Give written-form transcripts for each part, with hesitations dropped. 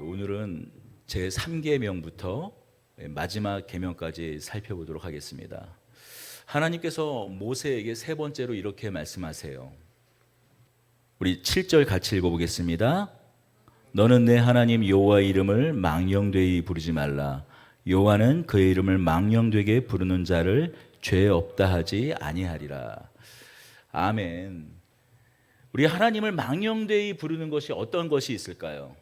오늘은 제 3계명부터 마지막 계명까지 살펴보도록 하겠습니다. 하나님께서 모세에게 세 번째로 이렇게 말씀하세요. 우리 7절 같이 읽어보겠습니다. 너는 내 하나님 여호와의 이름을 망령되이 부르지 말라. 여호와는 그의 이름을 망령되게 부르는 자를 죄 없다 하지 아니하리라. 아멘. 우리 하나님을 망령되이 부르는 것이 어떤 것이 있을까요?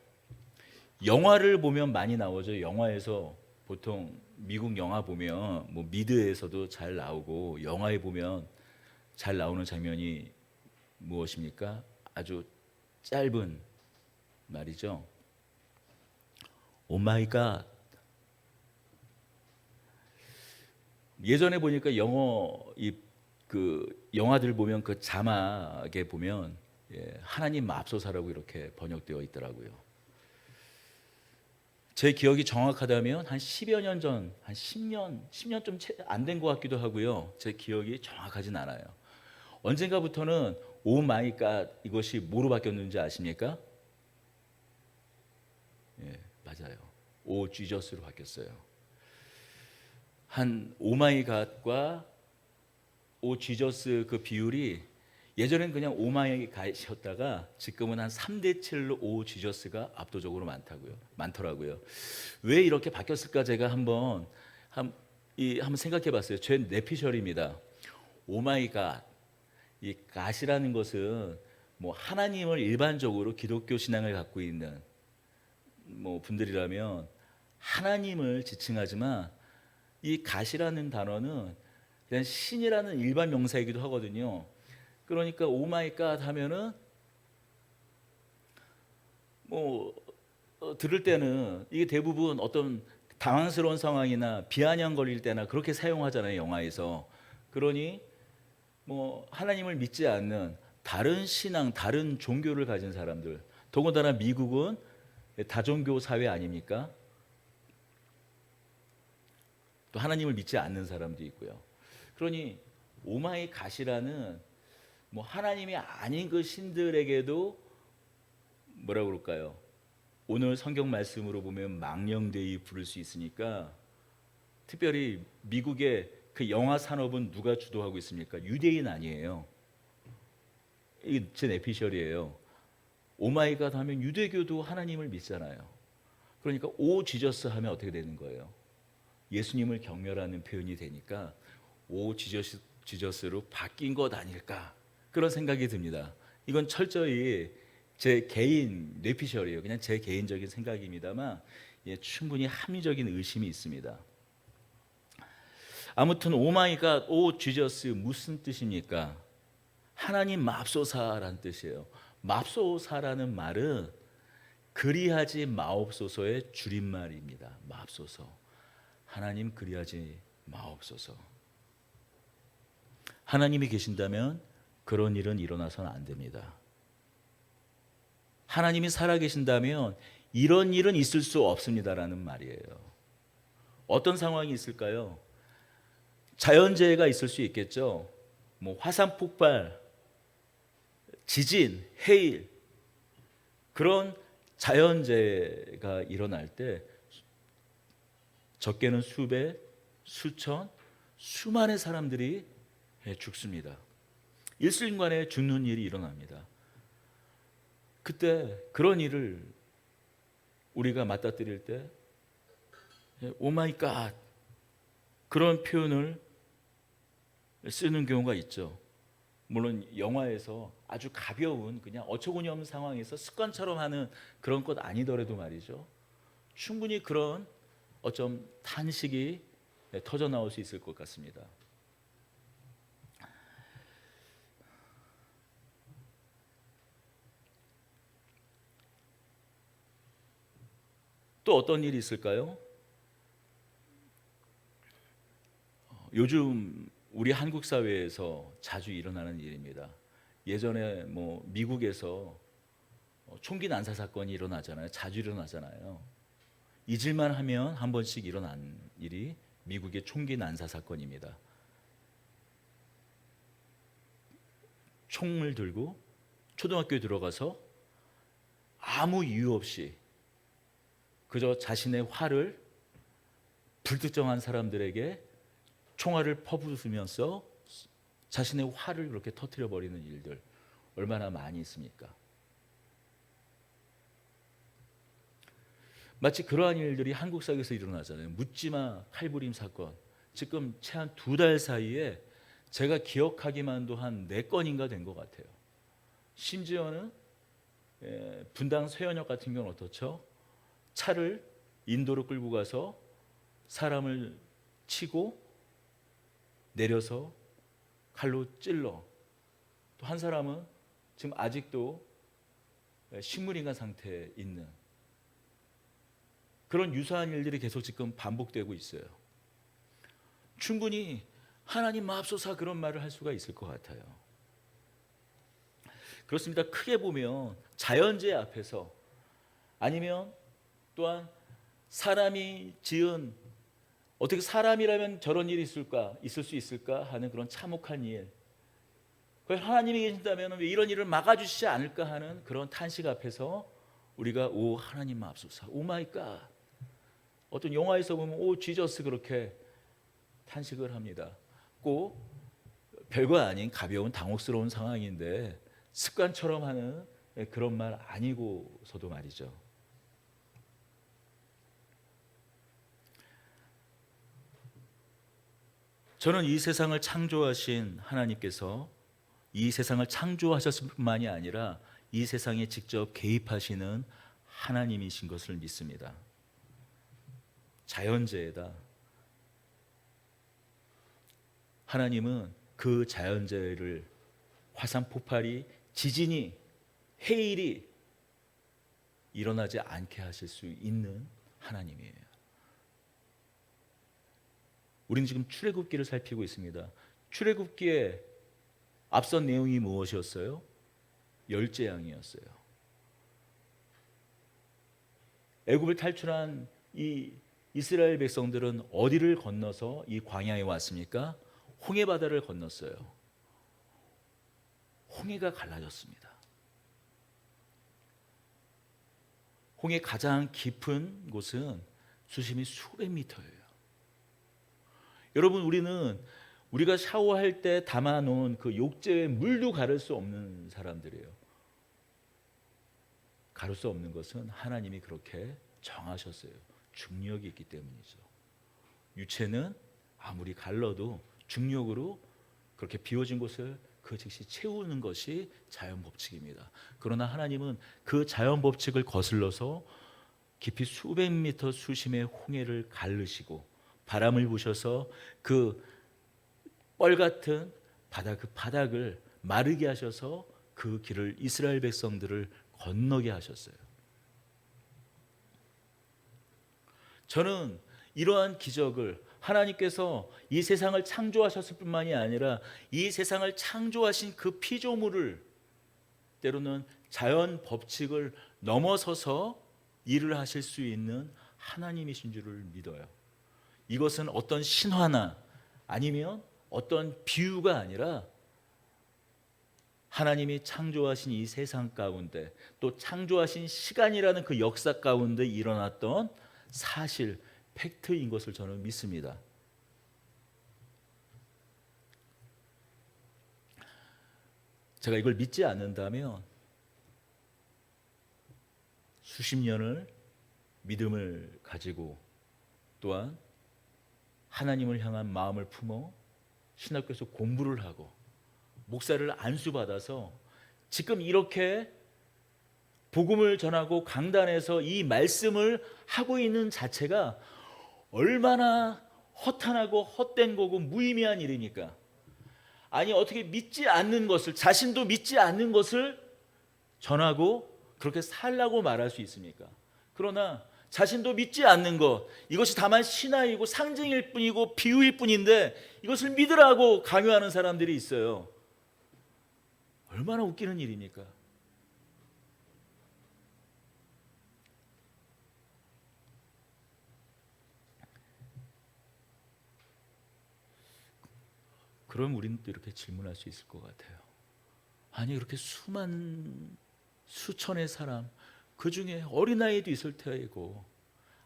영화를 보면 많이 나오죠. 영화에서 보통 미국 영화 보면 뭐 미드에서도 잘 나오고, 영화에 보면 잘 나오는 장면이 무엇입니까? 아주 짧은 말이죠. 오 마이 갓. 예전에 보니까 영화들 보면 그 자막에 보면 하나님 맙소사라고 이렇게 번역되어 있더라고요. 제 기억이 정확하다면 한 10여 년 전, 한 10년 좀 안 된 것 같기도 하고요. 제 기억이 정확하진 않아요. 언젠가부터는 오 마이 갓 이것이 뭐로 바뀌었는지 아십니까? 예, 맞아요. 오 지저스로 바뀌었어요. 한 오 마이 갓과 오 지저스 그 비율이 예전엔 그냥 오 마이 갓이었다가 지금은 한 3대 7로 오 지저스가 압도적으로 많더라고요. 왜 이렇게 바뀌었을까 제가 한번 생각해 봤어요. 제 내피셜입니다. 오 마이 갓. 이 갓이라는 것은 뭐 하나님을 일반적으로 기독교 신앙을 갖고 있는 뭐 분들이라면 하나님을 지칭하지만, 이 갓이라는 단어는 그냥 신이라는 일반 명사이기도 하거든요. 그러니까 오 마이 갓 하면은 뭐 들을 때는 이게 대부분 어떤 당황스러운 상황이나 비아냥거릴 때나 그렇게 사용하잖아요, 영화에서. 그러니 뭐 하나님을 믿지 않는 다른 신앙, 다른 종교를 가진 사람들, 더군다나 미국은 다종교 사회 아닙니까? 또 하나님을 믿지 않는 사람도 있고요. 그러니 오마이 갓이라는 뭐 하나님이 아닌 그 신들에게도 뭐라 그럴까요? 오늘 성경 말씀으로 보면 망령되이 부를 수 있으니까, 특별히 미국의 그 영화 산업은 누가 주도하고 있습니까? 유대인 아니에요. 이게 제 내피셜이에요. 오마이갓 하면 유대교도 하나님을 믿잖아요. 그러니까 오 지저스 하면 어떻게 되는 거예요? 예수님을 경멸하는 표현이 되니까 오 지저스로 바뀐 것 아닐까, 그런 생각이 듭니다. 이건 철저히 제 개인 뇌피셜이에요. 그냥 제 개인적인 생각입니다만 충분히 합리적인 의심이 있습니다. 아무튼 오마이갓, 오 지저스 무슨 뜻입니까? 하나님 맙소사라는 뜻이에요. 맙소사라는 말은 그리하지 마옵소서의 줄임말입니다. 맙소서. 하나님 그리하지 마옵소서. 하나님이 계신다면 그런 일은 일어나서는 안 됩니다. 하나님이 살아계신다면 이런 일은 있을 수 없습니다라는 말이에요. 어떤 상황이 있을까요? 자연재해가 있을 수 있겠죠. 뭐 화산 폭발, 지진, 해일, 그런 자연재해가 일어날 때 적게는 수백, 수천, 수만의 사람들이 죽습니다. 일순간에 죽는 일이 일어납니다. 그때 그런 일을 우리가 맞닥뜨릴 때 오 마이 갓, 그런 표현을 쓰는 경우가 있죠. 물론 영화에서 아주 가벼운 그냥 어처구니 없는 상황에서 습관처럼 하는 그런 것 아니더라도 말이죠. 충분히 그런 어쩜 탄식이 터져 나올 수 있을 것 같습니다. 또 어떤 일이 있을까요? 요즘 우리 한국 사회에서 자주 일어나는 일입니다. 예전에 뭐 미국에서 총기 난사 사건이 일어나잖아요. 자주 일어나잖아요. 잊을만 하면 한 번씩 일어난 일이 미국의 총기 난사 사건입니다. 총을 들고 초등학교에 들어가서 아무 이유 없이 그저 자신의 화를 불특정한 사람들에게 총알을 퍼부으면서 자신의 화를 그렇게 터뜨려 버리는 일들 얼마나 많이 있습니까? 마치 그러한 일들이 한국 사회에서 일어나잖아요. 묻지마 칼부림 사건. 지금 채 한 2달 사이에 제가 기억하기만도 한 4건인가 된 것 같아요. 심지어는 분당 서현역 같은 경우는 어떻죠? 차를 인도로 끌고 가서 사람을 치고 내려서 칼로 찔러, 또 한 사람은 지금 아직도 식물인간 상태에 있는 그런 유사한 일들이 계속 지금 반복되고 있어요. 충분히 하나님 마옵소서 그런 말을 할 수가 있을 것 같아요. 그렇습니다. 크게 보면 자연재해 앞에서, 아니면 또한 사람이 지은, 어떻게 사람이라면 저런 일이 있을 수 있을까 하는 그런 참혹한 일, 하나님이 계신다면 왜 이런 일을 막아주시지 않을까 하는 그런 탄식 앞에서 우리가 오 하나님 마옵소서, 오 마이 갓, 어떤 영화에서 보면 오 지저스 그렇게 탄식을 합니다. 꼭 별거 아닌 가벼운 당혹스러운 상황인데 습관처럼 하는 그런 말 아니고서도 말이죠. 저는 이 세상을 창조하신 하나님께서 이 세상을 창조하셨을 뿐만이 아니라 이 세상에 직접 개입하시는 하나님이신 것을 믿습니다. 자연재해다. 하나님은 그 자연재해를, 화산 폭발이, 지진이, 해일이 일어나지 않게 하실 수 있는 하나님이에요. 우리는 지금 출애굽기를 살피고 있습니다. 출애굽기에 앞선 내용이 무엇이었어요? 10재앙이었어요. 애굽을 탈출한 이 이스라엘 백성들은 어디를 건너서 이 광야에 왔습니까? 홍해 바다를 건넜어요. 홍해가 갈라졌습니다. 홍해 가장 깊은 곳은 수심이 수백 미터예요. 여러분, 우리가 샤워할 때 담아놓은 그 욕조에 물도 가를 수 없는 사람들이에요. 가를 수 없는 것은 하나님이 그렇게 정하셨어요. 중력이 있기 때문이죠. 유체는 아무리 갈라도 중력으로 그렇게 비워진 곳을 그 즉시 채우는 것이 자연 법칙입니다. 그러나 하나님은 그 자연 법칙을 거슬러서 깊이 수백 미터 수심의 홍해를 가르시고 바람을 부셔서 그 뻘 같은 바다, 그 바닥을 마르게 하셔서 그 길을 이스라엘 백성들을 건너게 하셨어요. 저는 이러한 기적을 하나님께서 이 세상을 창조하셨을 뿐만이 아니라 이 세상을 창조하신 그 피조물을 때로는 자연 법칙을 넘어서서 일을 하실 수 있는 하나님이신 줄을 믿어요. 이것은 어떤 신화나 아니면 어떤 비유가 아니라 하나님이 창조하신 이 세상 가운데, 또 창조하신 시간이라는 그 역사 가운데 일어났던 사실, 팩트인 것을 저는 믿습니다. 제가 이걸 믿지 않는다면 수십 년을 믿음을 가지고 또한 하나님을 향한 마음을 품어 신학교에서 공부를 하고 목사를 안수받아서 지금 이렇게 복음을 전하고 강단에서 이 말씀을 하고 있는 자체가 얼마나 허탄하고 헛된 거고 무의미한 일입니까? 아니, 어떻게 믿지 않는 것을, 자신도 믿지 않는 것을 전하고 그렇게 살라고 말할 수 있습니까? 그러나 자신도 믿지 않는 것, 이것이 다만 신화이고 상징일 뿐이고 비유일 뿐인데 이것을 믿으라고 강요하는 사람들이 있어요. 얼마나 웃기는 일입니까? 그럼 우리는 또 이렇게 질문할 수 있을 것 같아요. 아니, 그렇게 수천의 사람, 그 중에 어린아이도 있을 테고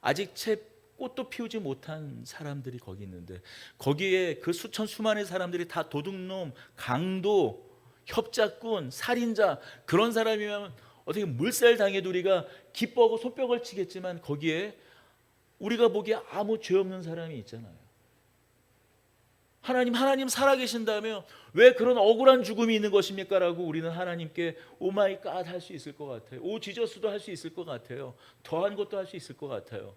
아직 채 꽃도 피우지 못한 사람들이 거기 있는데, 거기에 그 수천 수만의 사람들이 다 도둑놈, 강도, 협작꾼, 살인자, 그런 사람이면 어떻게 물살 당해도 우리가 기뻐하고 손뼉을 치겠지만, 거기에 우리가 보기에 아무 죄 없는 사람이 있잖아요. 하나님 살아계신다며 왜 그런 억울한 죽음이 있는 것입니까? 라고 우리는 하나님께 오 마이 갓 할 수 있을 것 같아요. 오 지저스도 할 수 있을 것 같아요. 더한 것도 할 수 있을 것 같아요.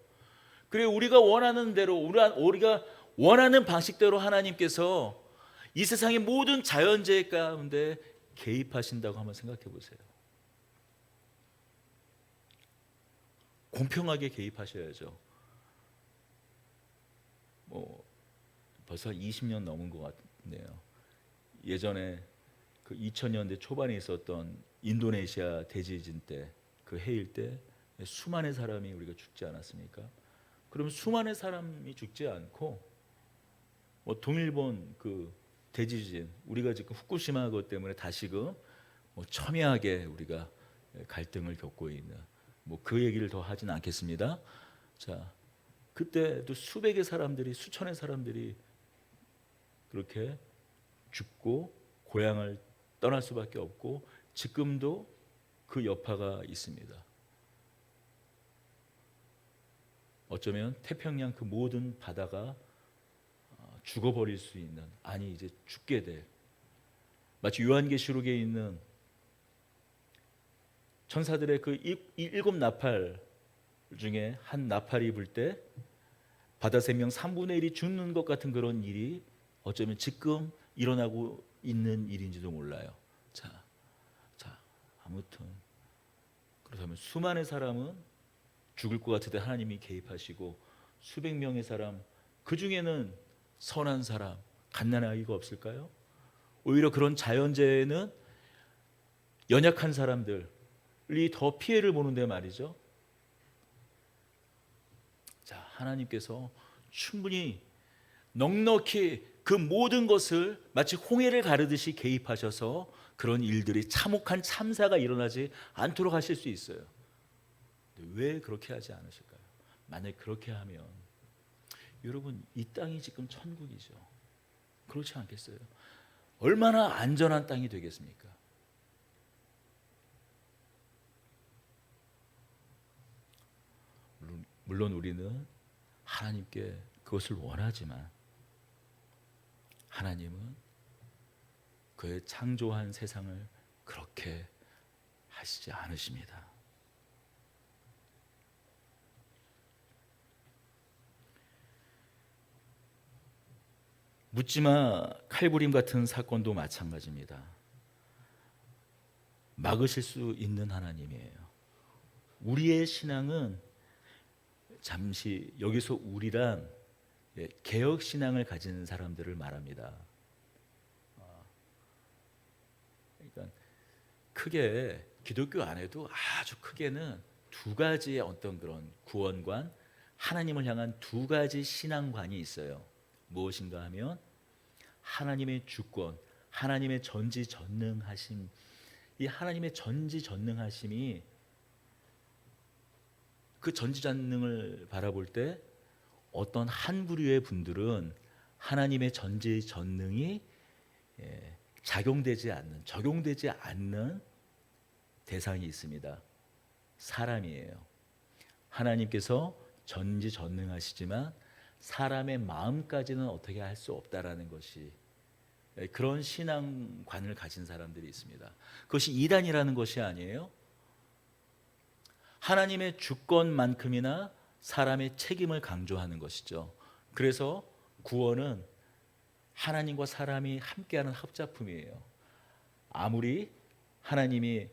그래, 우리가 원하는 대로, 우리가 원하는 방식대로 하나님께서 이 세상의 모든 자연재해 가운데 개입하신다고 한번 생각해 보세요. 공평하게 개입하셔야죠. 벌써 20년 넘은 것 같네요. 예전에 그 2000년대 초반에 있었던 인도네시아 대지진 때, 그 해일 때 수많은 사람이 우리가 죽지 않았습니까? 그럼 수많은 사람이 죽지 않고 동일본 그 대지진, 우리가 지금 후쿠시마 것 때문에 다시금 첨예하게 우리가 갈등을 겪고 있는, 그 얘기를 더 하진 않겠습니다. 자, 그때도 수백의 사람들이, 수천의 사람들이 그렇게 죽고 고향을 떠날 수밖에 없고, 지금도 그 여파가 있습니다. 어쩌면 태평양 그 모든 바다가 죽어버릴 수 있는, 아니 이제 죽게 될, 마치 요한계시록에 있는 천사들의 그 일곱 나팔 중에 한 나팔이 불 때 바다 생명 3분의 1이 죽는 것 같은 그런 일이 어쩌면 지금 일어나고 있는 일인지도 몰라요. 자, 아무튼 그렇다면 수많은 사람은 죽을 것 같을 때 하나님이 개입하시고, 수백 명의 사람, 그 중에는 선한 사람, 갓난아기 아이가 없을까요? 오히려 그런 자연재해는 연약한 사람들이 더 피해를 보는데 말이죠. 자, 하나님께서 충분히 넉넉히 그 모든 것을 마치 홍해를 가르듯이 개입하셔서 그런 일들이, 참혹한 참사가 일어나지 않도록 하실 수 있어요. 왜 그렇게 하지 않으실까요? 만약 그렇게 하면 여러분, 이 땅이 지금 천국이죠. 그렇지 않겠어요? 얼마나 안전한 땅이 되겠습니까? 물론 우리는 하나님께 그것을 원하지만, 하나님은 그의 창조한 세상을 그렇게 하시지 않으십니다. 묻지마 칼부림 같은 사건도 마찬가지입니다. 막으실 수 있는 하나님이에요. 우리의 신앙은 잠시 여기서 우리란 개혁 신앙을 가진 사람들을 말합니다. 그러니까 크게 기독교 안에도 아주 크게는 두 가지의 어떤 그런 구원관, 하나님을 향한 두 가지 신앙관이 있어요. 무엇인가 하면 하나님의 주권, 하나님의 전지전능하심. 이 하나님의 전지전능하심이, 그 전지전능을 바라볼 때 어떤 한 부류의 분들은 하나님의 전지전능이 적용되지 않는 대상이 있습니다. 사람이에요. 하나님께서 전지전능하시지만 사람의 마음까지는 어떻게 할 수 없다라는 것이, 그런 신앙관을 가진 사람들이 있습니다. 그것이 이단이라는 것이 아니에요. 하나님의 주권만큼이나 사람의 책임을 강조하는 것이죠. 그래서 구원은 하나님과 사람이 함께하는 합작품이에요. 아무리 하나님이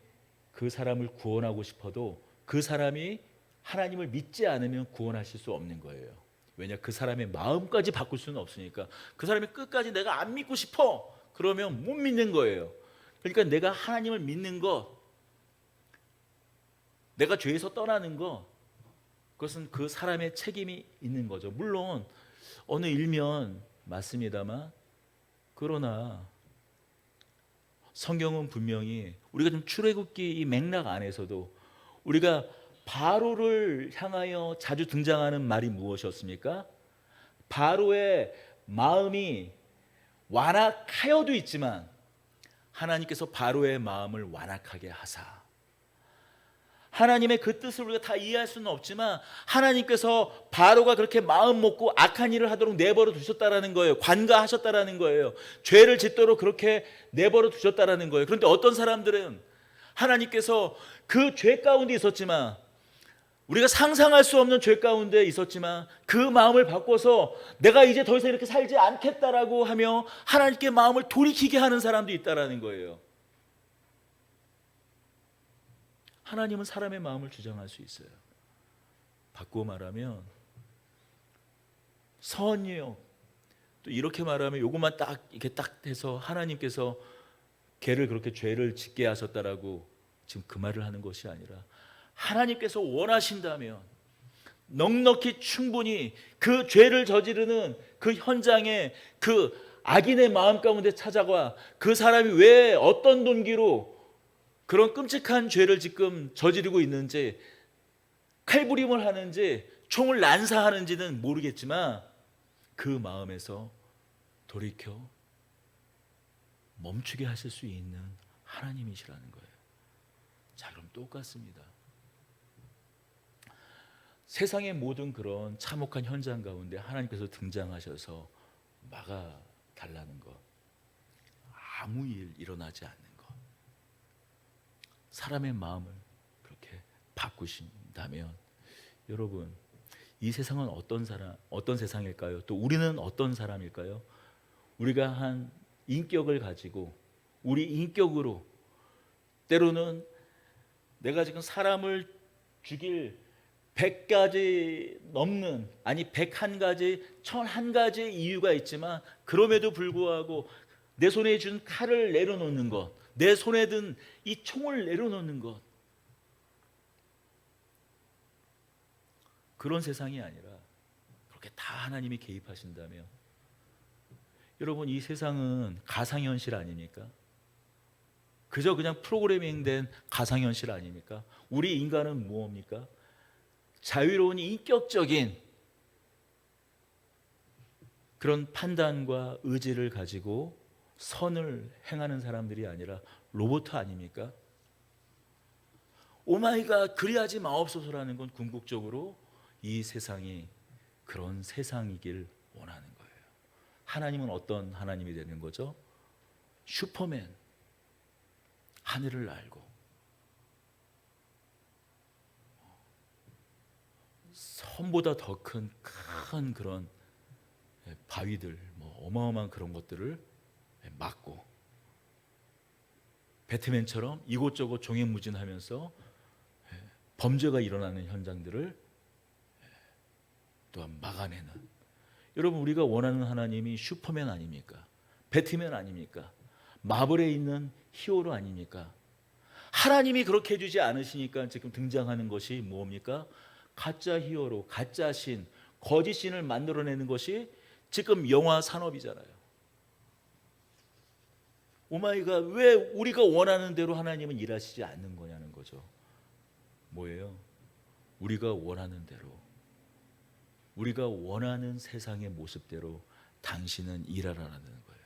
그 사람을 구원하고 싶어도 그 사람이 하나님을 믿지 않으면 구원하실 수 없는 거예요. 왜냐, 그 사람의 마음까지 바꿀 수는 없으니까. 그 사람이 끝까지 내가 안 믿고 싶어 그러면 못 믿는 거예요. 그러니까 내가 하나님을 믿는 것, 내가 죄에서 떠나는 것, 그것은 그 사람의 책임이 있는 거죠. 물론 어느 일면 맞습니다만, 그러나 성경은 분명히 우리가 좀 출애굽기 이 맥락 안에서도 우리가 바로를 향하여 자주 등장하는 말이 무엇이었습니까? 바로의 마음이 완악하여도 있지만 하나님께서 바로의 마음을 완악하게 하사, 하나님의 그 뜻을 우리가 다 이해할 수는 없지만 하나님께서 바로가 그렇게 마음 먹고 악한 일을 하도록 내버려 두셨다라는 거예요. 관가하셨다라는 거예요. 죄를 짓도록 그렇게 내버려 두셨다라는 거예요. 그런데 어떤 사람들은 하나님께서 그 죄 가운데 있었지만, 우리가 상상할 수 없는 죄 가운데 있었지만 그 마음을 바꿔서 내가 이제 더 이상 이렇게 살지 않겠다라고 하며 하나님께 마음을 돌이키게 하는 사람도 있다라는 거예요. 하나님은 사람의 마음을 주장할 수 있어요. 바꾸어 말하면 선이요. 또 이렇게 말하면 요것만 딱 이렇게 딱 해서 하나님께서 걔를 그렇게 죄를 짓게 하셨다라고 지금 그 말을 하는 것이 아니라, 하나님께서 원하신다면 넉넉히 충분히 그 죄를 저지르는 그 현장에 그 악인의 마음 가운데 찾아가 그 사람이 왜 어떤 동기로 그런 끔찍한 죄를 지금 저지르고 있는지, 칼부림을 하는지 총을 난사하는지는 모르겠지만 그 마음에서 돌이켜 멈추게 하실 수 있는 하나님이시라는 거예요. 자, 그럼 똑같습니다. 세상의 모든 그런 참혹한 현장 가운데 하나님께서 등장하셔서 막아달라는 것, 아무 일 일어나지 않는 것, 사람의 마음을 그렇게 바꾸신다면, 여러분, 이 세상은 어떤 세상일까요? 또 우리는 어떤 사람일까요? 우리가 한 인격을 가지고 우리 인격으로 때로는 내가 지금 사람을 죽일 100가지 넘는, 아니 101가지, 1001가지 이유가 있지만 그럼에도 불구하고 내 손에 준 칼을 내려놓는 것, 내 손에 든 이 총을 내려놓는 것, 그런 세상이 아니라 그렇게 다 하나님이 개입하신다면, 여러분, 이 세상은 가상현실 아닙니까? 그저 그냥 프로그래밍된 가상현실 아닙니까? 우리 인간은 무엇입니까? 자유로운 인격적인 그런 판단과 의지를 가지고 선을 행하는 사람들이 아니라 로봇 아닙니까? 오마이갓, 그리하지 마옵소서라는 건 궁극적으로 이 세상이 그런 세상이길 원하는 거예요. 하나님은 어떤 하나님이 되는 거죠? 슈퍼맨, 하늘을 날고 섬보다 더 큰 그런 바위들, 어마어마한 그런 것들을 막고, 배트맨처럼 이곳저곳 종횡무진하면서 범죄가 일어나는 현장들을 또한 막아내는, 여러분, 우리가 원하는 하나님이 슈퍼맨 아닙니까? 배트맨 아닙니까? 마블에 있는 히어로 아닙니까? 하나님이 그렇게 해주지 않으시니까 지금 등장하는 것이 뭡니까? 가짜 히어로, 가짜 신, 거짓 신을 만들어내는 것이 지금 영화 산업이잖아요. 오마이갓, 왜 우리가 원하는 대로 하나님은 일하시지 않는 거냐는 거죠. 뭐예요? 우리가 원하는 대로, 우리가 원하는 세상의 모습대로 당신은 일하라는 거예요.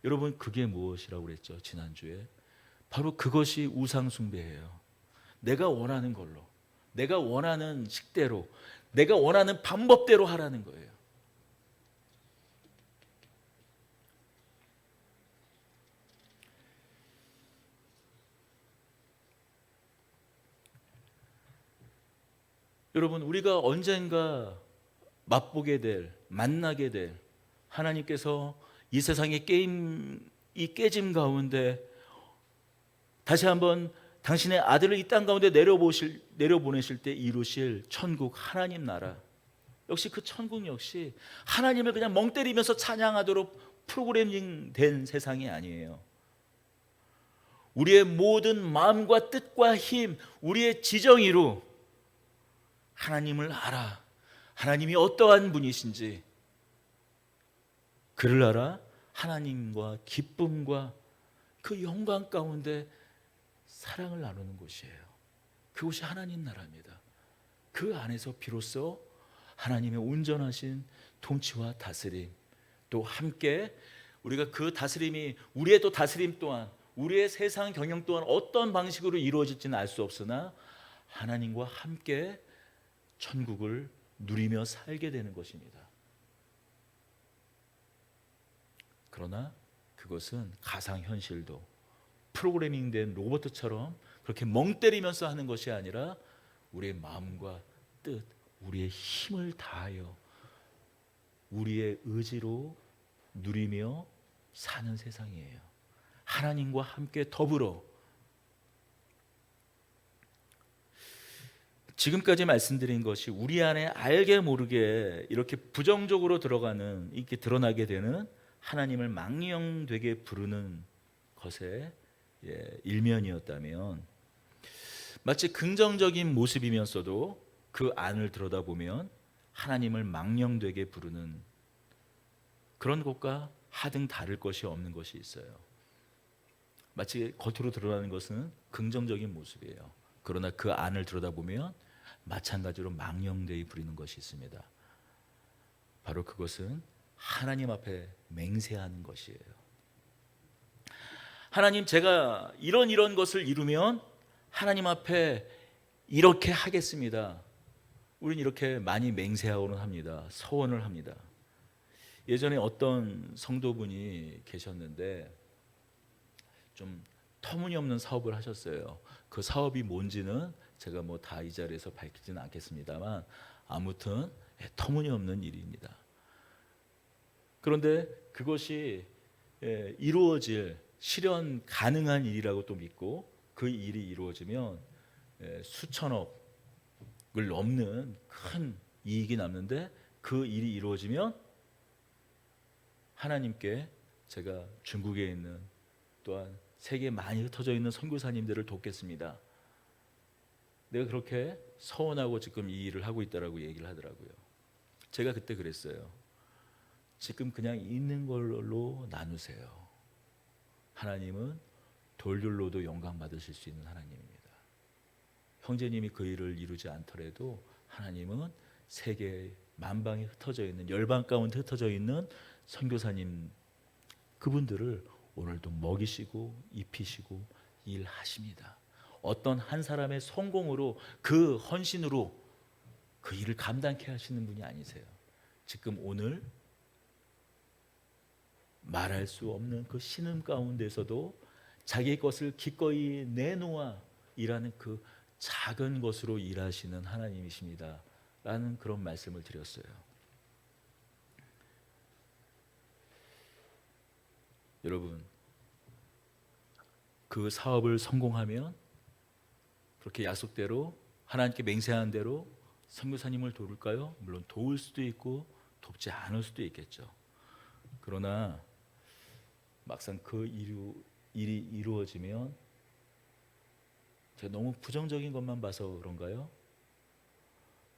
여러분, 그게 무엇이라고 그랬죠? 지난주에 바로 그것이 우상 숭배예요. 내가 원하는 걸로, 내가 원하는 식대로, 내가 원하는 방법대로 하라는 거예요. 여러분, 우리가 언젠가 맛보게 될, 만나게 될 하나님께서 이 세상의 이 깨짐 가운데 다시 한번 당신의 아들을 이 땅 가운데 내려보내실 때 이루실 천국, 하나님 나라, 역시 그 천국 역시 하나님을 그냥 멍 때리면서 찬양하도록 프로그래밍 된 세상이 아니에요. 우리의 모든 마음과 뜻과 힘, 우리의 지정의로 하나님을 알아, 하나님이 어떠한 분이신지 그를 알아 하나님과 기쁨과 그 영광 가운데 사랑을 나누는 곳이에요. 그곳이 하나님 나라입니다. 그 안에서 비로소 하나님의 온전하신 통치와 다스림, 또 함께 우리가 그 다스림이 우리의 또 다스림 또한 우리의 세상 경영 또한 어떤 방식으로 이루어질지는 알 수 없으나 하나님과 함께 천국을 누리며 살게 되는 것입니다. 그러나 그것은 가상현실도 프로그래밍된 로봇처럼 그렇게 멍 때리면서 하는 것이 아니라 우리의 마음과 뜻, 우리의 힘을 다하여 우리의 의지로 누리며 사는 세상이에요. 하나님과 함께 더불어 지금까지 말씀드린 것이 우리 안에 알게 모르게 이렇게 부정적으로 들어가는, 이렇게 드러나게 되는 하나님을 망령되게 부르는 것의 일면이었다면, 마치 긍정적인 모습이면서도 그 안을 들여다보면 하나님을 망령되게 부르는 그런 것과 하등 다를 것이 없는 것이 있어요. 마치 겉으로 드러나는 것은 긍정적인 모습이에요. 그러나 그 안을 들여다보면 마찬가지로 망령되이 부리는 것이 있습니다. 바로 그것은 하나님 앞에 맹세하는 것이에요. 하나님, 제가 이런 것을 이루면 하나님 앞에 이렇게 하겠습니다. 우리는 이렇게 많이 맹세하고는 합니다. 서원을 합니다. 예전에 어떤 성도분이 계셨는데 좀 터무니없는 사업을 하셨어요. 그 사업이 뭔지는 제가 뭐 다 이 자리에서 밝히지는 않겠습니다만 아무튼 터무니없는 일입니다. 그런데 그것이 이루어질 실현 가능한 일이라고 또 믿고 그 일이 이루어지면 수천억을 넘는 큰 이익이 남는데, 그 일이 이루어지면 하나님께 제가 중국에 있는 또한 세계에 많이 흩어져 있는 선교사님들을 돕겠습니다. 내가 그렇게 서원하고 지금 이 일을 하고 있다라고 얘기를 하더라고요. 제가 그때 그랬어요. 지금 그냥 있는 걸로 나누세요. 하나님은 돌들로도 영광 받으실 수 있는 하나님입니다. 형제님이 그 일을 이루지 않더라도 하나님은 세계 만방에 흩어져 있는, 열방 가운데 흩어져 있는 선교사님 그분들을 오늘도 먹이시고 입히시고 일하십니다. 어떤 한 사람의 성공으로, 그 헌신으로 그 일을 감당케 하시는 분이 아니세요. 지금 오늘 말할 수 없는 그 신음 가운데서도 자기 것을 기꺼이 내놓아 일하는 그 작은 것으로 일하시는 하나님이십니다 라는 그런 말씀을 드렸어요. 여러분, 그 사업을 성공하면 그렇게 약속대로 하나님께 맹세한 대로 선교사님을 도울까요? 물론 도울 수도 있고 돕지 않을 수도 있겠죠. 그러나 막상 그 일이 이루어지면 제가 너무 부정적인 것만 봐서 그런가요?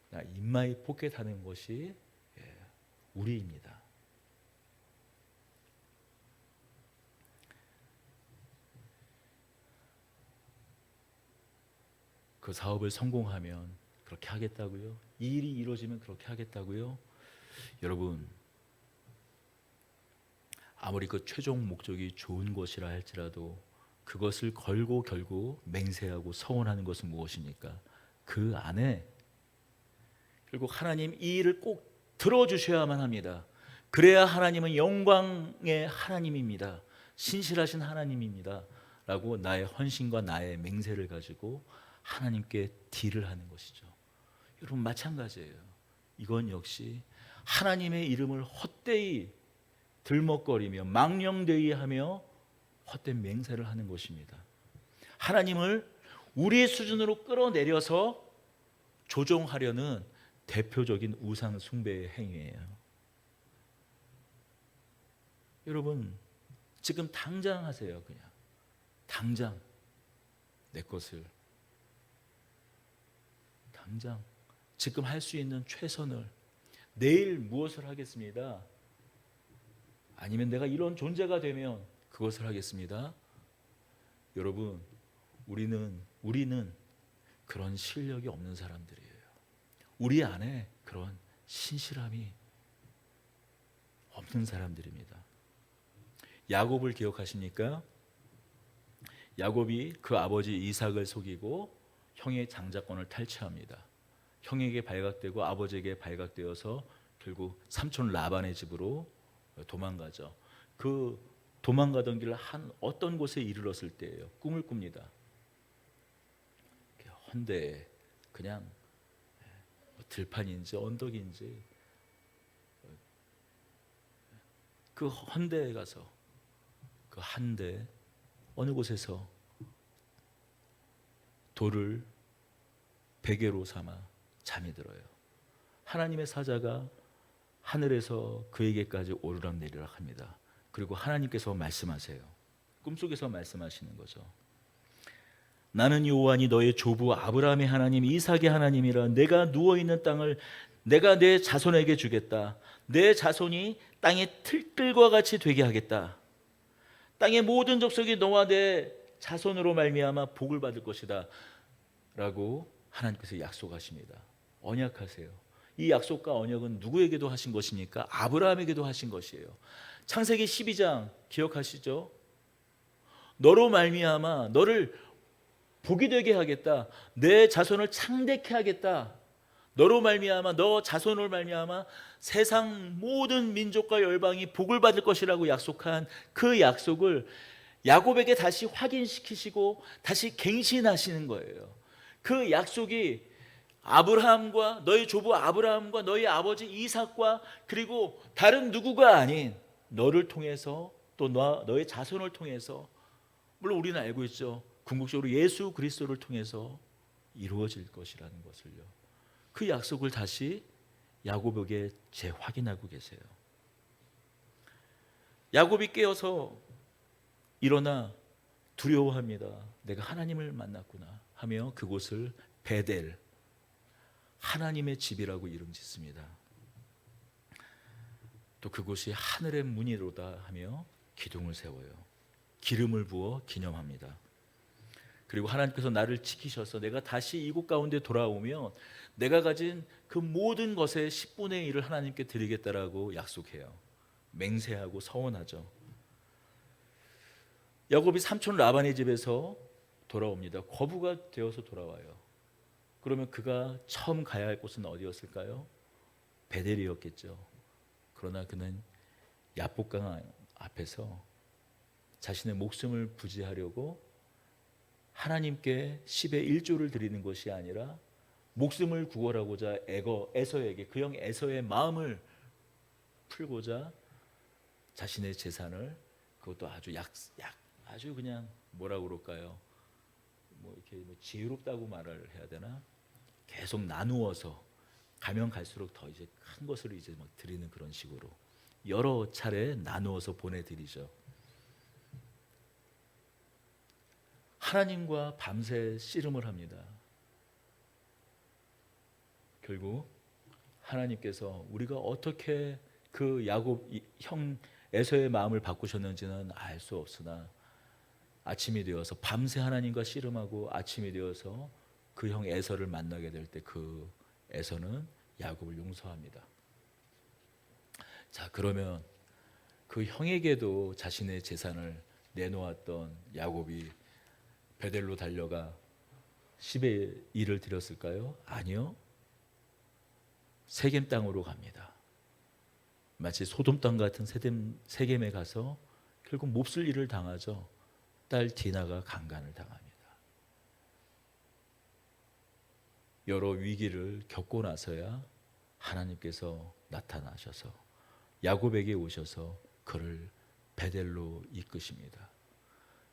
그냥 입마이 포켓하는 것이 우리입니다. 그 사업을 성공하면 그렇게 하겠다고요? 이 일이 이루어지면 그렇게 하겠다고요? 여러분, 아무리 그 최종 목적이 좋은 것이라 할지라도 그것을 걸고 결국 맹세하고 서원하는 것은 무엇입니까? 그 안에 결국 하나님 이 일을 꼭 들어주셔야만 합니다. 그래야 하나님은 영광의 하나님입니다. 신실하신 하나님입니다 라고 나의 헌신과 나의 맹세를 가지고 하나님께 딜을 하는 것이죠. 여러분, 마찬가지예요. 이건 역시 하나님의 이름을 헛되이 들먹거리며 망령되이 하며 헛된 맹세를 하는 것입니다. 하나님을 우리의 수준으로 끌어내려서 조종하려는 대표적인 우상 숭배의 행위예요. 여러분, 지금 당장 하세요. 그냥 당장 내 것을 당장 지금 할 수 있는 최선을, 내일 무엇을 하겠습니다. 아니면 내가 이런 존재가 되면 그것을 하겠습니다. 여러분, 우리는 그런 실력이 없는 사람들이에요. 우리 안에 그런 신실함이 없는 사람들입니다. 야곱을 기억하십니까? 야곱이 그 아버지 이삭을 속이고 형의 장자권을 탈취합니다. 형에게 발각되고 아버지에게 발각되어서 결국 삼촌 라반의 집으로 도망가죠. 그 도망가던 길 한 어떤 곳에 이르렀을 때예요. 꿈을 꿉니다. 헌데 그냥 들판인지 언덕인지 그 헌데에 가서 그 한데 어느 곳에서 돌을 베개로 삼아 잠이 들어요. 하나님의 사자가 하늘에서 그에게까지 오르락내리락 합니다. 그리고 하나님께서 말씀하세요. 꿈속에서 말씀하시는 거죠. 나는 여호와니 너의 조부 아브라함의 하나님 이삭의 하나님이라. 내가 누워있는 땅을 내가 내 자손에게 주겠다. 내 자손이 땅의 틀들과 같이 되게 하겠다. 땅의 모든 족속이 너와 내 자손으로 말미암아 복을 받을 것이다 라고 하나님께서 약속하십니다. 언약하세요. 이 약속과 언약은 누구에게도 하신 것입니까? 아브라함에게도 하신 것이에요. 창세기 12장 기억하시죠? 너로 말미암아 너를 복이 되게 하겠다. 내 자손을 창대케 하겠다. 너로 말미암아 너 자손으로 말미암아 세상 모든 민족과 열방이 복을 받을 것이라고 약속한 그 약속을 야곱에게 다시 확인시키시고 다시 갱신하시는 거예요. 그 약속이 아브라함과 너희 조부 아브라함과 너희 아버지 이삭과 그리고 다른 누구가 아닌 너를 통해서 또 너의 자손을 통해서 물론 우리는 알고 있죠. 궁극적으로 예수 그리스도를 통해서 이루어질 것이라는 것을요. 그 약속을 다시 야곱에게 재확인하고 계세요. 야곱이 깨어서 일어나 두려워합니다. 내가 하나님을 만났구나 하며 그곳을 베델 하나님의 집이라고 이름 짓습니다. 또 그곳이 하늘의 문이로다 하며 기둥을 세워요. 기름을 부어 기념합니다. 그리고 하나님께서 나를 지키셔서 내가 다시 이곳 가운데 돌아오면 내가 가진 그 모든 것의 10분의 1을 하나님께 드리겠다라고 약속해요. 맹세하고 서원하죠. 야곱이 삼촌 라반의 집에서 돌아옵니다. 거부가 되어서 돌아와요. 그러면 그가 처음 가야 할 곳은 어디였을까요? 베델이었겠죠. 그러나 그는 야복강 앞에서 자신의 목숨을 부지하려고 하나님께 10의 1조를 드리는 것이 아니라 목숨을 구원하고자 에서에게 그 형 에서의 마음을 풀고자 자신의 재산을 그것도 아주 아주 그냥 뭐라 그럴까요? 뭐 이렇게 뭐 지혜롭다고 말을 해야 되나? 계속 나누어서 가면 갈수록 더 이제 큰 것을 이제 막 드리는 그런 식으로 여러 차례 나누어서 보내드리죠. 하나님과 밤새 씨름을 합니다. 결국 하나님께서 우리가 어떻게 그 야곱 형 에서의 마음을 바꾸셨는지는 알 수 없으나 아침이 되어서 밤새 하나님과 씨름하고 아침이 되어서 그 형 에서를 만나게 될 때 그 에서는 야곱을 용서합니다. 자, 그러면 그 형에게도 자신의 재산을 내놓았던 야곱이 베델로 달려가 10의 1을 드렸을까요? 아니요. 세겜 땅으로 갑니다. 마치 소돔 땅 같은 세겜에 가서 결국 몹쓸 일을 당하죠. 딸 디나가 강간을 당합니다. 여러 위기를 겪고 나서야 하나님께서 나타나셔서 야곱에게 오셔서 그를 베델로 이끄십니다.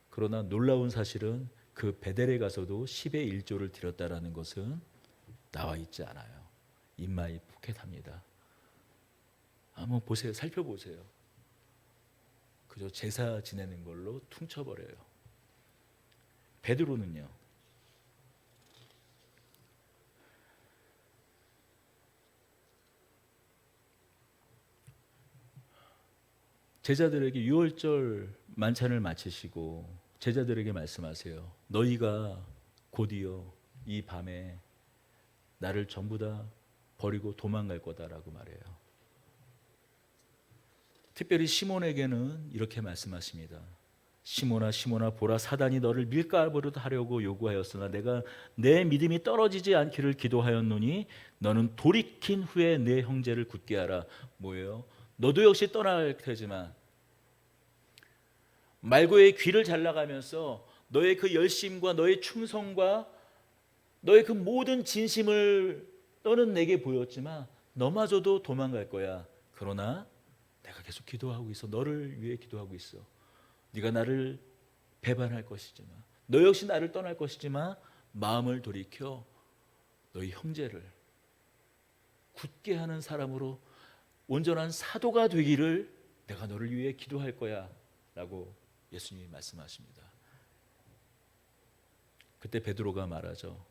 그러나 놀라운 사실은 그 베델에 가서도 10의 1조를 드렸다라는 것은 나와 있지 않아요. 인마이 푸켓합니다. 한번 보세요. 살펴보세요. 그저 제사 지내는 걸로 퉁쳐버려요. 베드로는요. 제자들에게 유월절 만찬을 마치시고 제자들에게 말씀하세요. 너희가 곧이어 이 밤에 나를 전부 다 버리고 도망갈 거다라고 말해요. 특별히 시몬에게는 이렇게 말씀하십니다. 시몬아 시몬아 보라 사단이 너를 밀가부르듯 하려고 요구하였으나 내가 내 믿음이 떨어지지 않기를 기도하였노니 너는 돌이킨 후에 내 형제를 굳게 하라. 뭐예요? 너도 역시 떠날 테지만 말고의 귀를 잘라가면서 너의 그 열심과 너의 충성과 너의 그 모든 진심을 너는 내게 보였지만 너마저도 도망갈 거야. 그러나 내가 계속 기도하고 있어. 너를 위해 기도하고 있어. 네가 나를 배반할 것이지만 너 역시 나를 떠날 것이지만 마음을 돌이켜 너희 형제를 굳게 하는 사람으로 온전한 사도가 되기를 내가 너를 위해 기도할 거야 라고 예수님이 말씀하십니다. 그때 베드로가 말하죠.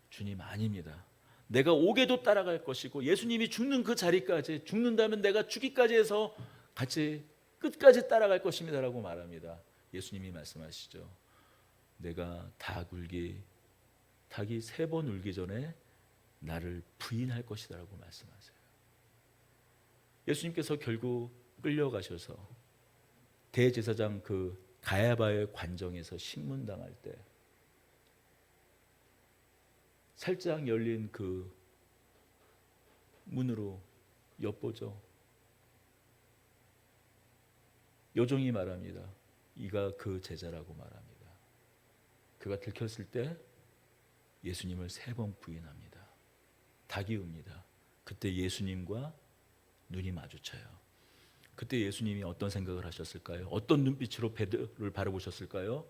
주님 아닙니다. 내가 오게도 따라갈 것이고 예수님이 죽는 그 자리까지 죽는다면 내가 죽기까지 해서 같이 끝까지 따라갈 것입니다 라고 말합니다. 예수님이 말씀하시죠. 내가 닭이 3번 울기 전에 나를 부인할 것이다 라고 말씀하세요. 예수님께서 결국 끌려가셔서 대제사장 그 가야바의 관정에서 신문당할 때 살짝 열린 그 문으로 엿보죠. 요종이 말합니다. 이가 그 제자라고 말합니다. 그가 들켰을 때 예수님을 3번 부인합니다. 닭이 웁니다. 그때 예수님과 눈이 마주쳐요. 그때 예수님이 어떤 생각을 하셨을까요? 어떤 눈빛으로 베드로를 바라보셨을까요?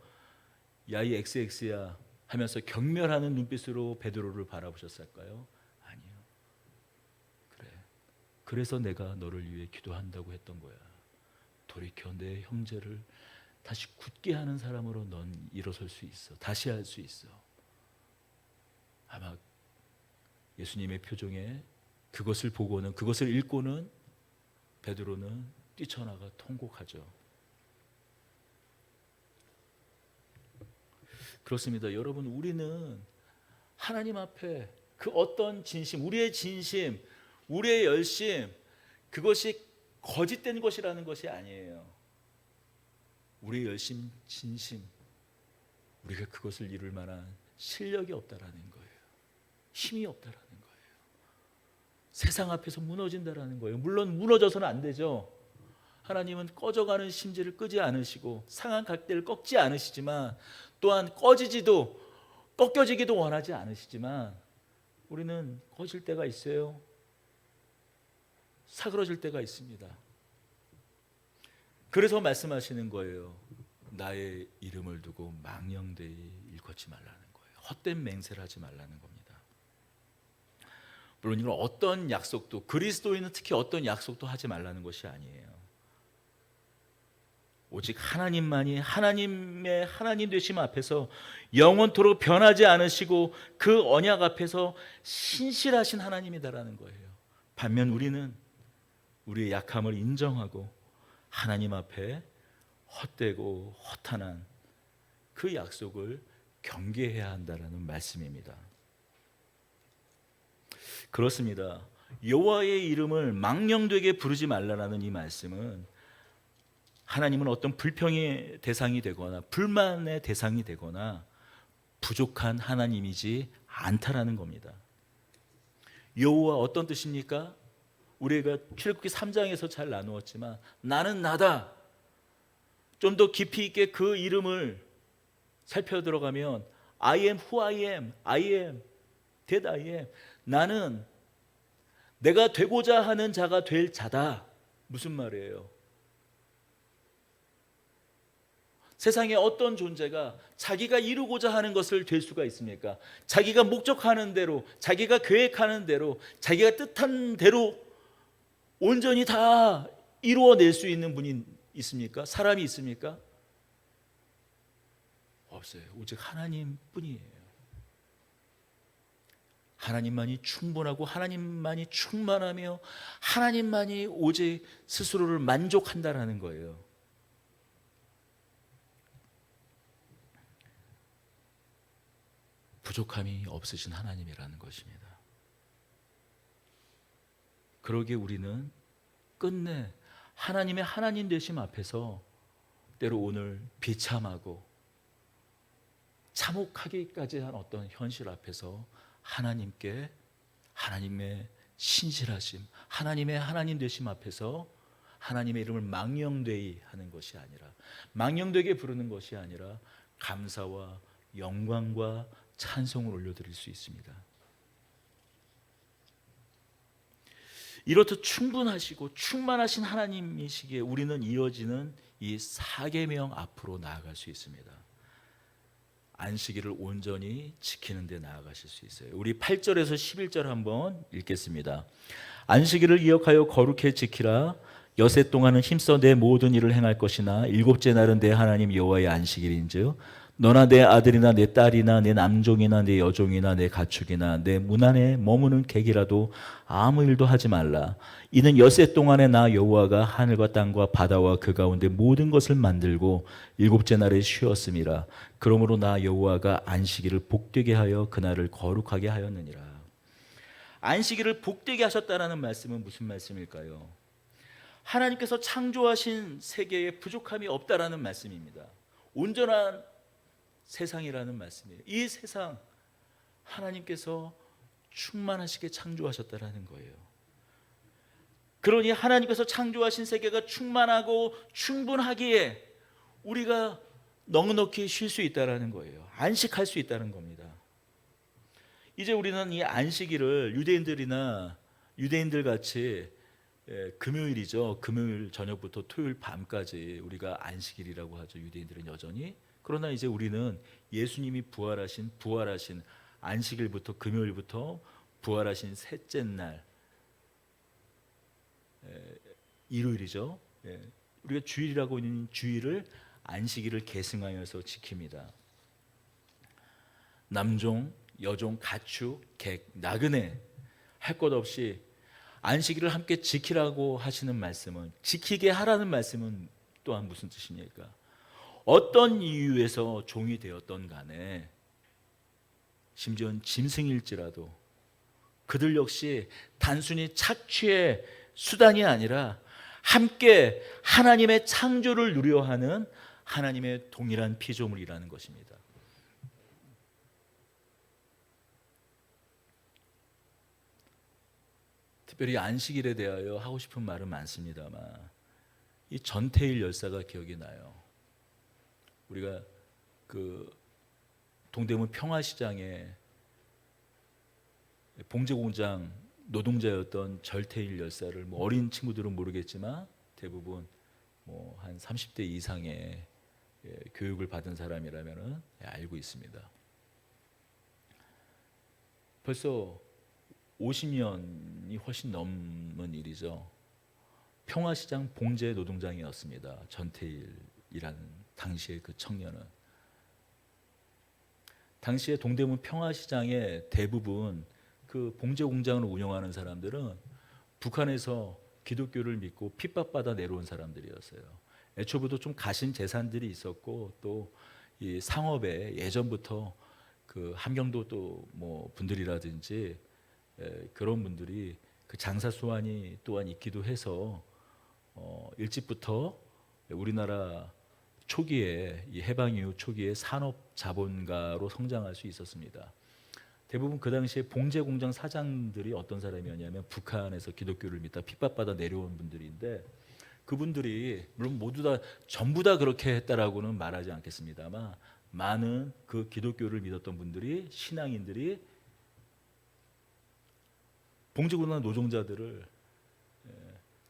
야 이 XX야 하면서 경멸하는 눈빛으로 베드로를 바라보셨을까요? 아니요. 그래. 그래서 내가 너를 위해 기도한다고 했던 거야. 돌이켜 내 형제를 다시 굳게 하는 사람으로 넌 일어설 수 있어. 다시 할 수 있어. 아마 예수님의 표정에 그것을 보고는 그것을 읽고는 베드로는 뛰쳐나가 통곡하죠. 그렇습니다. 여러분 우리는 하나님 앞에 그 어떤 진심, 우리의 진심, 우리의 열심 그것이 거짓된 것이라는 것이 아니에요. 우리의 열심, 진심 우리가 그것을 이룰 만한 실력이 없다라는 거예요. 힘이 없다라는 거예요. 세상 앞에서 무너진다라는 거예요. 물론 무너져서는 안 되죠. 하나님은 꺼져가는 심지를 끄지 않으시고 상한 갈대를 꺾지 않으시지만 또한 꺾여지기도 원하지 않으시지만 우리는 꺼질 때가 있어요. 사그러질 때가 있습니다. 그래서 말씀하시는 거예요. 나의 이름을 두고 망령되이 일컫지 말라는 거예요. 헛된 맹세를 하지 말라는 겁니다. 물론 이건 어떤 약속도 그리스도인은 특히 어떤 약속도 하지 말라는 것이 아니에요. 오직 하나님만이 하나님의 하나님 되심 앞에서 영원토록 변하지 않으시고 그 언약 앞에서 신실하신 하나님이다라는 거예요. 반면 우리는 우리의 약함을 인정하고 하나님 앞에 헛되고 허탄한 그 약속을 경계해야 한다라는 말씀입니다. 그렇습니다. 여호와의 이름을 망령되게 부르지 말라라는 이 말씀은 하나님은 어떤 불평의 대상이 되거나 불만의 대상이 되거나 부족한 하나님이지 않다라는 겁니다. 여호와 어떤 뜻입니까? 우리가 출애굽기 3장에서 잘 나누었지만 나는 나다. 좀 더 깊이 있게 그 이름을 살펴 들어가면 I am who I am, I am that I am. 나는 내가 되고자 하는 자가 될 자다. 무슨 말이에요? 세상에 어떤 존재가 자기가 이루고자 하는 것을 될 수가 있습니까? 자기가 목적하는 대로, 자기가 계획하는 대로, 자기가 뜻한 대로 온전히 다 이루어낼 수 있는 분이 있습니까? 사람이 있습니까? 없어요. 오직 하나님뿐이에요. 하나님만이 충분하고 하나님만이 충만하며 하나님만이 오직 스스로를 만족한다라는 거예요. 부족함이 없으신 하나님이라는 것입니다. 그러기에 우리는 끝내 하나님의 하나님 되심 앞에서 때로 오늘 비참하고 참혹하기까지 한 어떤 현실 앞에서 하나님께, 하나님의 신실하심, 하나님의 하나님 되심 앞에서 하나님의 이름을 망령되이 하는 것이 아니라, 망령되게 부르는 것이 아니라 감사와 영광과 찬송을 올려드릴 수 있습니다. 이렇듯 충분하시고 충만하신 하나님이시기에 우리는 이어지는 이 사계명 앞으로 나아갈 수 있습니다. 안식일을 온전히 지키는 데 나아가실 수 있어요. 우리 8절에서 11절 한번 읽겠습니다. 안식일을 기억하여 거룩히 지키라. 여세 동안은 힘써 내 모든 일을 행할 것이나 일곱째 날은 내 하나님 여호와의 안식일인즉 너나 내 아들이나 내 딸이나 내 남종이나 내 여종이나 내 가축이나 내 문 안에 머무는 객이라도 아무 일도 하지 말라. 이는 여세 동안에 나 여호와가 하늘과 땅과 바다와 그 가운데 모든 것을 만들고 일곱째 날에 쉬었음이라. 그러므로 나 여호와가 안식일을 복되게 하여 그날을 거룩하게 하였느니라. 안식일을 복되게 하셨다라는 말씀은 무슨 말씀일까요? 하나님께서 창조하신 세계에 부족함이 없다라는 말씀입니다. 온전한 세상이라는 말씀이에요. 이 세상 하나님께서 충만하시게 창조하셨다라는 거예요. 그러니 하나님께서 창조하신 세계가 충만하고 충분하기에 우리가 넉넉히 쉴 수 있다라는 거예요. 안식할 수 있다는 겁니다. 이제 우리는 이 안식일을 유대인들 같이 금요일이죠. 금요일 저녁부터 토요일 밤까지 우리가 안식일이라고 하죠. 유대인들은 여전히. 그러나 이제 우리는 예수님이 부활하신 안식일부터 금요일부터 부활하신 셋째 날 일요일이죠. 우리가 주일이라고 있는 주일을 안식일을 계승하여서 지킵니다. 남종, 여종, 가축, 객, 나그네 할 것 없이 안식일을 함께 지키라고 하시는 말씀은, 지키게 하라는 말씀은 또한 무슨 뜻입니까? 어떤 이유에서 종이 되었던 간에, 심지어는 짐승일지라도 그들 역시 단순히 착취의 수단이 아니라 함께 하나님의 창조를 누려하는 하나님의 동일한 피조물이라는 것입니다. 특별히 안식일에 대하여 하고 싶은 말은 많습니다만 이 전태일 열사가 기억이 나요. 우리가 그 동대문 평화시장에 봉제공장 노동자였던 전태일 열사를 어린 친구들은 모르겠지만 대부분 한 30대 이상의 교육을 받은 사람이라면 알고 있습니다. 벌써 50년이 훨씬 넘은 일이죠. 평화시장 봉제 노동장이었습니다. 전태일이라는 당시의 그 청년은. 당시에 동대문 평화시장의 대부분 그 봉제 공장을 운영하는 사람들은 북한에서 기독교를 믿고 핍박받아 내려온 사람들이었어요. 애초부터 좀 가신 재산들이 있었고 또 이 상업에 예전부터 그 함경도 또 분들이라든지 그런 분들이 그 장사 수완이 또한 있기도 해서 일찍부터 우리나라 초기에 이 해방 이후 초기에 산업 자본가로 성장할 수 있었습니다. 대부분 그 당시에 봉제 공장 사장들이 어떤 사람이었냐면 북한에서 기독교를 믿다 핍박받아 내려온 분들인데 그분들이 물론 전부 다 그렇게 했다라고는 말하지 않겠습니다만 많은 그 기독교를 믿었던 분들이 신앙인들이 봉제공장 노동자들을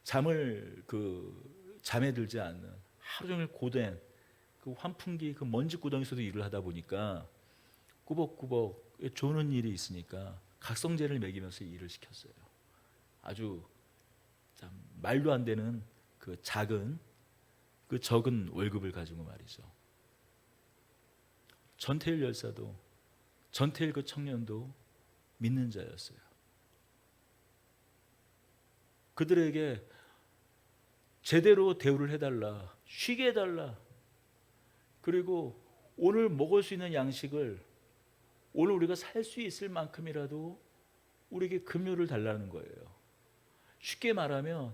잠에 들지 않는 하루 종일 고된 그 환풍기 그 먼지 구덩이에서도 일을 하다 보니까 꾸벅꾸벅 조는 일이 있으니까 각성제를 먹이면서 일을 시켰어요. 아주 참 말도 안 되는 그 적은 월급을 가지고 말이죠. 전태일 열사도 전태일 그 청년도 믿는 자였어요. 그들에게 제대로 대우를 해달라, 쉬게 해달라. 그리고 오늘 먹을 수 있는 양식을 오늘 우리가 살 수 있을 만큼이라도 우리에게 급료를 달라는 거예요. 쉽게 말하면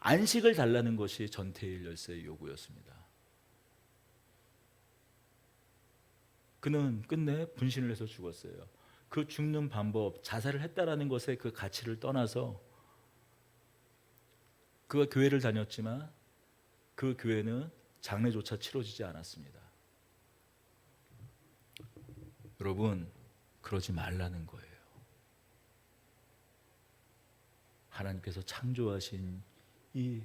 안식을 달라는 것이 전태일 열사의 요구였습니다. 그는 끝내 분신을 해서 죽었어요. 그 죽는 방법, 자살을 했다라는 것의 그 가치를 떠나서 그가 교회를 다녔지만 그 교회는 장례조차 치러지지 않았습니다. 여러분, 그러지 말라는 거예요. 하나님께서 창조하신 이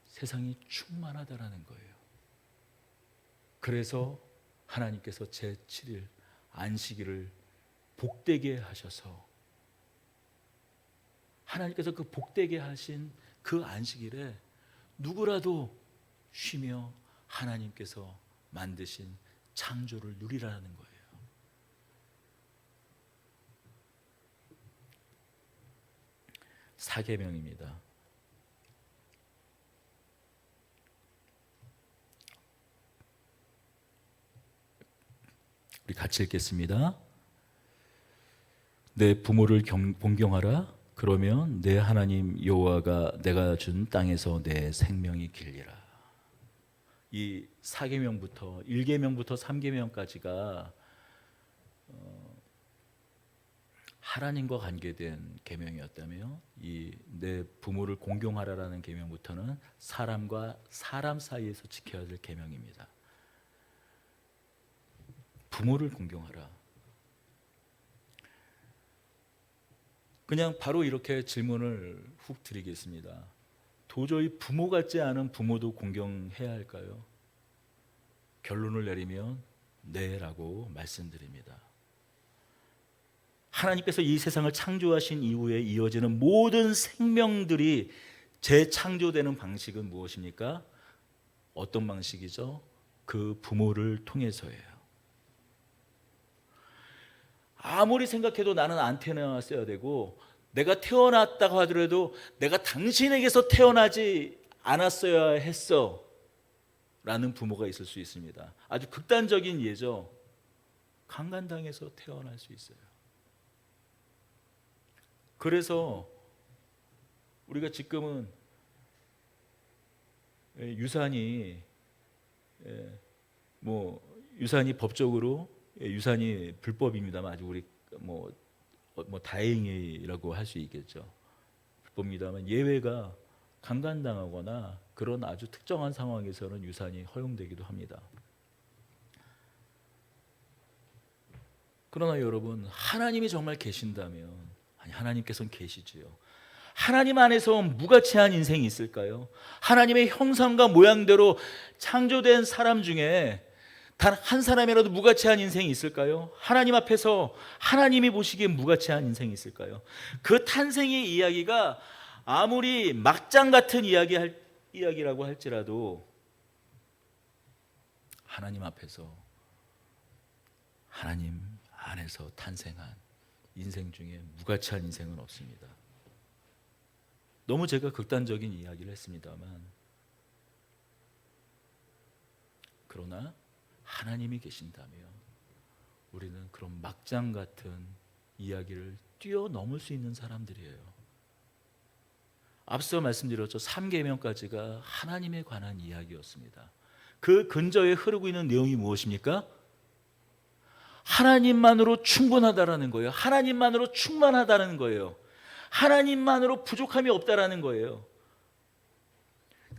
세상이 충만하다라는 거예요. 그래서 하나님께서 제7일 안식일을 복되게 하셔서 하나님께서 그 복되게 하신 그 안식일에 누구라도 쉬며 하나님께서 만드신 창조를 누리라는 거예요. 사계명입니다. 우리 같이 읽겠습니다. 내 부모를 존경하라. 그러면 내 하나님 여호와가 내가 준 땅에서 내 생명이 길리라. 이 4계명부터 1계명부터 3계명까지가 하나님과 관계된 계명이었다며 이 내 부모를 공경하라라는 계명부터는 사람과 사람 사이에서 지켜야 될 계명입니다. 부모를 공경하라. 그냥 바로 이렇게 질문을 훅 드리겠습니다. 도저히 부모 같지 않은 부모도 공경해야 할까요? 결론을 내리면 네라고 말씀드립니다. 하나님께서 이 세상을 창조하신 이후에 이어지는 모든 생명들이 재창조되는 방식은 무엇입니까? 어떤 방식이죠? 그 부모를 통해서예요. 아무리 생각해도 나는 안 태어났어야 되고 내가 태어났다고 하더라도 내가 당신에게서 태어나지 않았어야 했어 라는 부모가 있을 수 있습니다. 아주 극단적인 예죠. 강간당해서 태어날 수 있어요. 그래서 우리가 지금은 유산이 유산이 법적으로 유산이 불법입니다만 아주 우리 뭐 다행이라고 할 수 있겠죠. 불법입니다만 예외가 강간당하거나 그런 아주 특정한 상황에서는 유산이 허용되기도 합니다. 그러나 여러분, 하나님이 정말 계신다면, 아니 하나님께서는 계시지요. 하나님 안에서 무가치한 인생이 있을까요? 하나님의 형상과 모양대로 창조된 사람 중에 단 한 사람이라도 무가치한 인생이 있을까요? 하나님 앞에서 하나님이 보시기에 무가치한 인생이 있을까요? 그 탄생의 이야기가 아무리 막장 같은 이야기라고 할지라도 하나님 앞에서 하나님 안에서 탄생한 인생 중에 무가치한 인생은 없습니다. 너무 제가 극단적인 이야기를 했습니다만, 그러나 하나님이 계신다면 우리는 그런 막장 같은 이야기를 뛰어넘을 수 있는 사람들이에요. 앞서 말씀드렸죠. 3계명까지가 하나님에 관한 이야기였습니다. 그 근저에 흐르고 있는 내용이 무엇입니까? 하나님만으로 충분하다라는 거예요. 하나님만으로 충만하다는 거예요. 하나님만으로 부족함이 없다라는 거예요.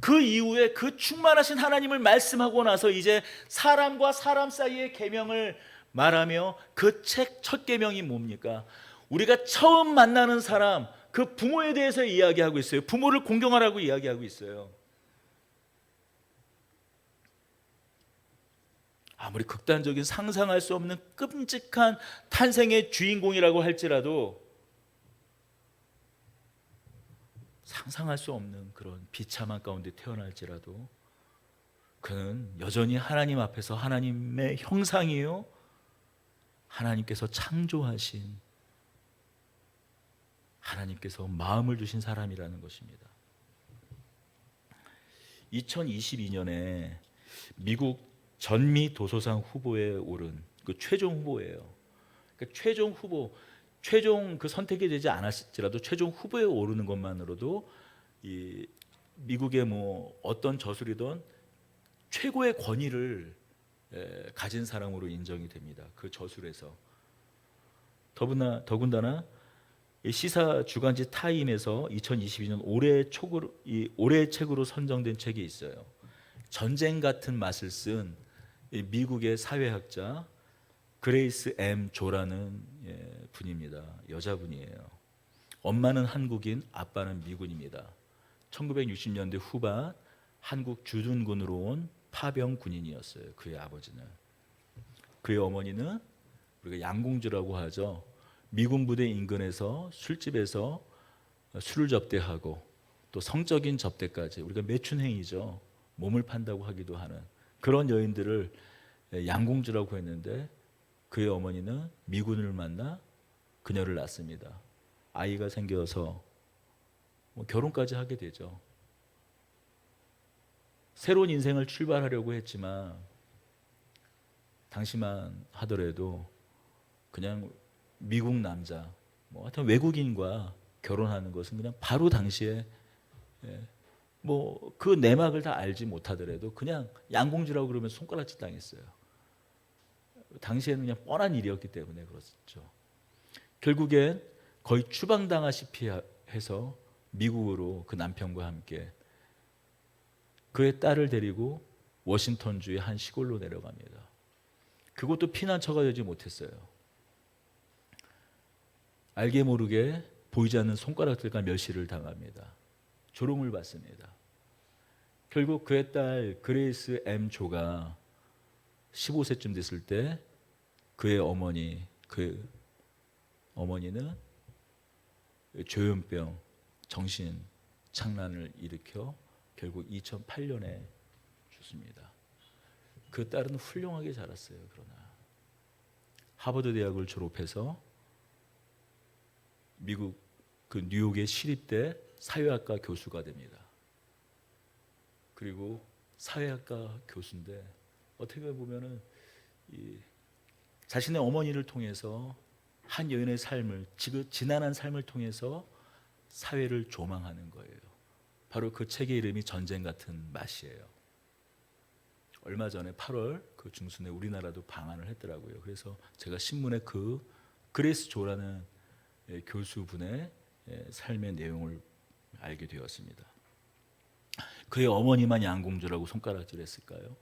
그 이후에 그 충만하신 하나님을 말씀하고 나서 이제 사람과 사람 사이의 계명을 말하며 그 책 첫 계명이 뭡니까? 우리가 처음 만나는 사람, 그 부모에 대해서 이야기하고 있어요. 부모를 공경하라고 이야기하고 있어요. 아무리 극단적인 상상할 수 없는 끔찍한 탄생의 주인공이라고 할지라도 상상할 수 없는 그런 비참한 가운데 태어날지라도 그는 여전히 하나님 앞에서 하나님의 형상이요, 하나님께서 창조하신, 하나님께서 마음을 주신 사람이라는 것입니다. 2022년에 미국 전미 도서상 후보에 오른 그 최종 후보예요. 그러니까 최종 후보, 최종 그 선택이 되지 않았을지라도 최종 후보에 오르는 것만으로도 이 미국의 뭐 어떤 저술이든 최고의 권위를 가진 사람으로 인정이 됩니다. 그 저술에서. 더군다나 이 시사 주간지 타임에서 2022년 올해의 책으로 선정된 책이 있어요. 전쟁 같은 맛을 쓴 미국의 사회학자 그레이스 M 조라는 분입니다. 여자분이에요. 엄마는 한국인, 아빠는 미군입니다. 1960년대 후반 한국 주둔군으로 온 파병 군인이었어요. 그의 아버지는. 그의 어머니는 우리가 양공주라고 하죠. 미군 부대 인근에서 술집에서 술을 접대하고 또 성적인 접대까지, 우리가 매춘행위죠. 몸을 판다고 하기도 하는 그런 여인들을 양공주라고 했는데, 그의 어머니는 미군을 만나 그녀를 낳습니다. 아이가 생겨서 결혼까지 하게 되죠. 새로운 인생을 출발하려고 했지만 당시만 하더라도 그냥 미국 남자, 뭐 하여튼 외국인과 결혼하는 것은 그냥 바로 당시에 뭐 그 내막을 다 알지 못하더라도 그냥 양공주라고 그러면 손가락질 당했어요. 당시에는 그냥 뻔한 일이었기 때문에 그렇죠. 결국엔 거의 추방당하시피 해서 미국으로 그 남편과 함께 그의 딸을 데리고 워싱턴주의 한 시골로 내려갑니다. 그것도 피난처가 되지 못했어요. 알게 모르게 보이지 않는 손가락들과 멸시를 당합니다. 조롱을 받습니다. 결국 그의 딸 그레이스 M 조가 15세쯤 됐을 때 그의 어머니는 조현병, 정신 착란을 일으켜 결국 2008년에 죽습니다. 그 딸은 훌륭하게 자랐어요. 그러나 하버드 대학을 졸업해서 미국 그 뉴욕의 시립대 사회학과 교수가 됩니다. 그리고 사회학과 교수인데 어떻게 보면은 자신의 어머니를 통해서 한 여인의 삶을, 지난한 삶을 통해서 사회를 조망하는 거예요. 바로 그 책의 이름이 전쟁 같은 맛이에요. 얼마 전에 8월 그 중순에 우리나라도 방한을 했더라고요. 그래서 제가 신문에 그 그레이스 조라는 교수분의 삶의 내용을 알게 되었습니다. 그의 어머니만 양공주라고 손가락질했을까요?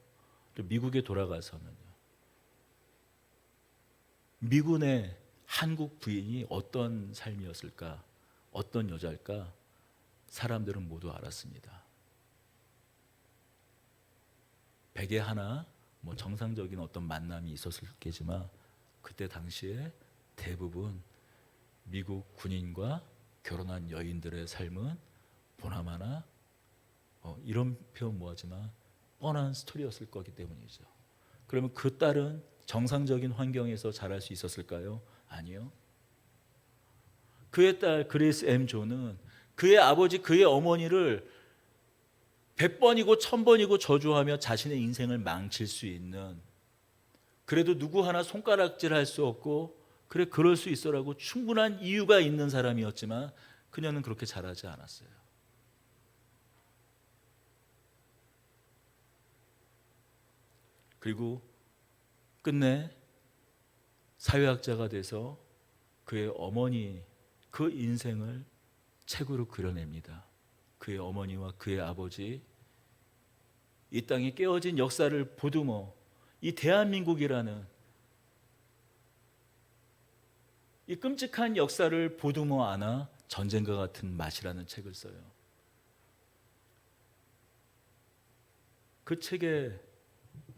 미국에 돌아가서는요. 미군의 한국 부인이 어떤 삶이었을까, 어떤 여자일까, 사람들은 모두 알았습니다. 백에 하나 뭐 정상적인 어떤 만남이 있었겠지만 그때 당시에 대부분 미국 군인과 결혼한 여인들의 삶은 보나마나 이런 표현 뭐하지만 뻔한 스토리였을 거기 때문이죠. 그러면 그 딸은 정상적인 환경에서 자랄 수 있었을까요? 아니요. 그의 딸 그레이스 M 조는 그의 아버지, 그의 어머니를 100번이고 1000번이고 저주하며 자신의 인생을 망칠 수 있는, 그래도 누구 하나 손가락질할 수 없고 그래 그럴 수 있어라고 충분한 이유가 있는 사람이었지만 그녀는 그렇게 자라지 않았어요. 그리고 끝내 사회학자가 돼서 그의 어머니 그 인생을 책으로 그려냅니다. 그의 어머니와 그의 아버지, 이 땅에 깨어진 역사를 보듬어 이 대한민국이라는 이 끔찍한 역사를 보듬어 안아 전쟁과 같은 맛이라는 책을 써요. 그 책에,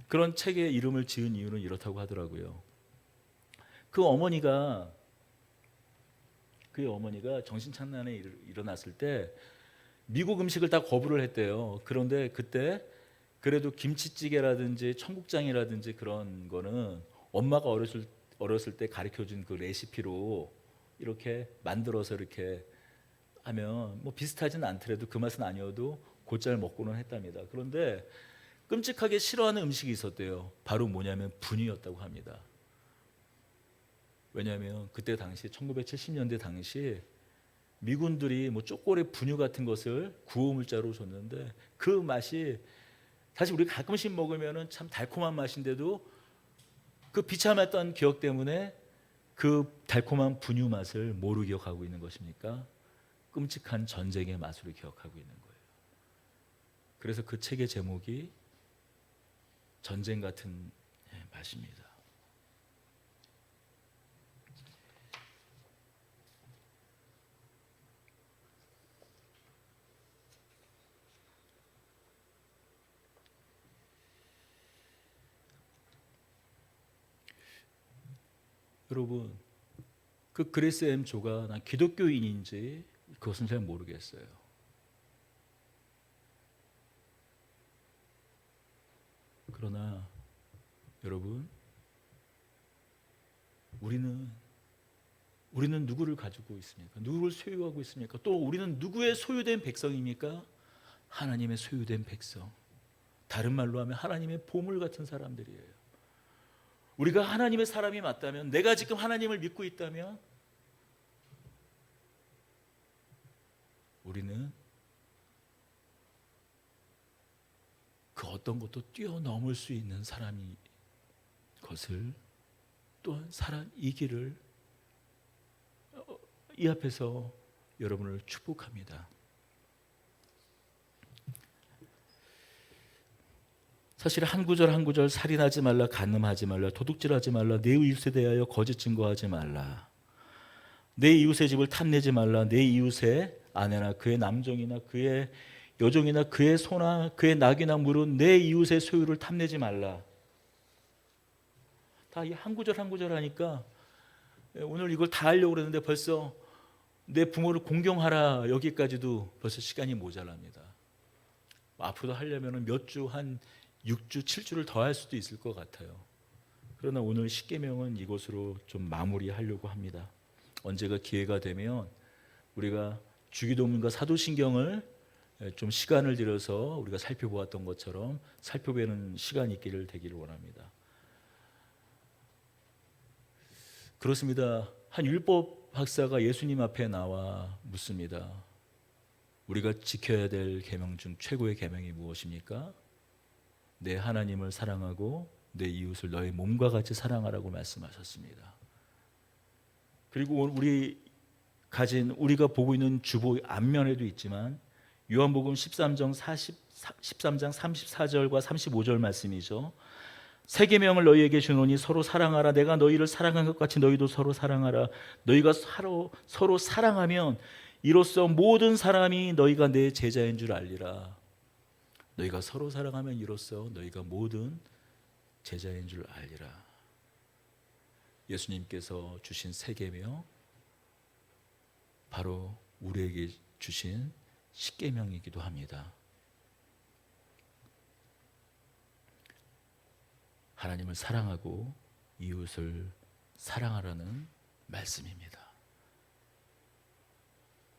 그런 책의 이름을 지은 이유는 이렇다고 하더라고요. 그의 어머니가 정신착란에 일어났을 때 미국 음식을 다 거부를 했대요. 그런데 그때 그래도 김치찌개라든지 청국장이라든지 그런 거는 엄마가 어렸을 때 가르쳐준 그 레시피로 이렇게 만들어서 이렇게 하면 뭐 비슷하진 않더라도 그 맛은 아니어도 곧잘 먹고는 했답니다. 그런데 끔찍하게 싫어하는 음식이 있었대요. 바로 뭐냐면 분이었다고 합니다. 왜냐하면 그때 당시 1970년대 당시 미군들이 뭐 초콜릿 분유 같은 것을 구호물자로 줬는데 그 맛이 사실 우리 가끔씩 먹으면은 참 달콤한 맛인데도 그 비참했던 기억 때문에 그 달콤한 분유 맛을 뭐로 기억하고 있는 것입니까? 끔찍한 전쟁의 맛으로 기억하고 있는 거예요. 그래서 그 책의 제목이 전쟁 같은 맛입니다. 여러분, 그 그레이스 M 조가 난 기독교인인지 그것은 잘 모르겠어요. 그러나 여러분, 우리는 누구를 가지고 있습니까? 누구를 소유하고 있습니까? 또 우리는 누구의 소유된 백성입니까? 하나님의 소유된 백성. 다른 말로 하면 하나님의 보물 같은 사람들이에요. 우리가 하나님의 사람이 맞다면, 내가 지금 하나님을 믿고 있다면 우리는 그 어떤 것도 뛰어넘을 수 있는 사람이 것을, 또한 사람이기를 이 앞에서 여러분을 축복합니다. 사실 한 구절 한 구절 살인하지 말라, 간음하지 말라, 도둑질하지 말라, 내 이웃에 대하여 거짓 증거하지 말라, 내 이웃의 집을 탐내지 말라, 내 이웃의 아내나 그의 남종이나 그의 여종이나 그의 소나 그의 낙이나 물은 내 이웃의 소유를 탐내지 말라. 다 이 한 구절 한 구절 하니까 오늘 이걸 다 하려고 그랬는데 벌써 내 부모를 공경하라 여기까지도 벌써 시간이 모자랍니다. 앞으로 하려면 몇 주, 한 6주, 7주를 더 할 수도 있을 것 같아요. 그러나 오늘 십계명은 이것으로 좀 마무리하려고 합니다. 언제가 기회가 되면 우리가 주기도문과 사도신경을 좀 시간을 들여서 우리가 살펴보았던 것처럼 살펴보는 시간이 있기를 되기를 원합니다. 그렇습니다. 한 율법 박사가 예수님 앞에 나와 묻습니다. 우리가 지켜야 될 계명 중 최고의 계명이 무엇입니까? 내 하나님을 사랑하고 내 이웃을 너의 몸과 같이 사랑하라고 말씀하셨습니다. 그리고 우리가 보고 있는 주보 앞면에도 있지만 요한복음 13장 34절과 35절 말씀이죠. 새 계명을 너희에게 주노니 서로 사랑하라. 내가 너희를 사랑한 것 같이 너희도 서로 사랑하라. 너희가 서로 사랑하면 이로써 모든 사람이 너희가 내 제자인 줄 알리라. 너희가 서로 사랑하면 이로써 너희가 모든 제자인 줄 알리라. 예수님께서 주신 새 계명, 바로 우리에게 주신 십계명이기도 합니다. 하나님을 사랑하고 이웃을 사랑하라는 말씀입니다.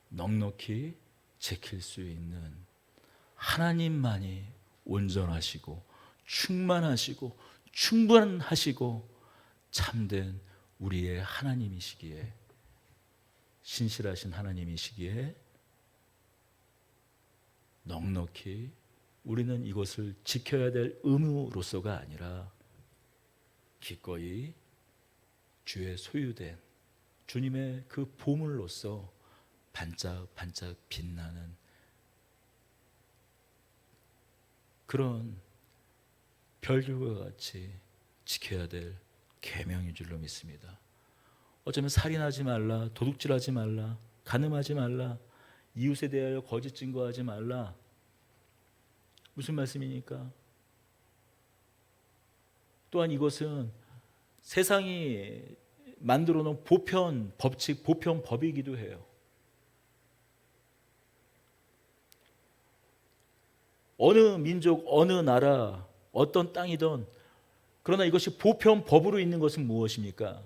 넉넉히 지킬 수 있는 하나님만이 온전하시고 충만하시고 충분하시고 참된 우리의 하나님이시기에, 신실하신 하나님이시기에 넉넉히 우리는 이것을 지켜야 될 의무로서가 아니라 기꺼이 주의 소유된 주님의 그 보물로서 반짝반짝 빛나는 그런 별들과 같이 지켜야 될 계명인 줄로 믿습니다. 어쩌면 살인하지 말라, 도둑질하지 말라, 간음하지 말라, 이웃에 대하여 거짓 증거하지 말라. 무슨 말씀입니까? 또한 이것은 세상이 만들어 놓은 보편 법칙, 보편 법이기도 해요. 어느 민족, 어느 나라, 어떤 땅이든, 그러나 이것이 보편 법으로 있는 것은 무엇입니까?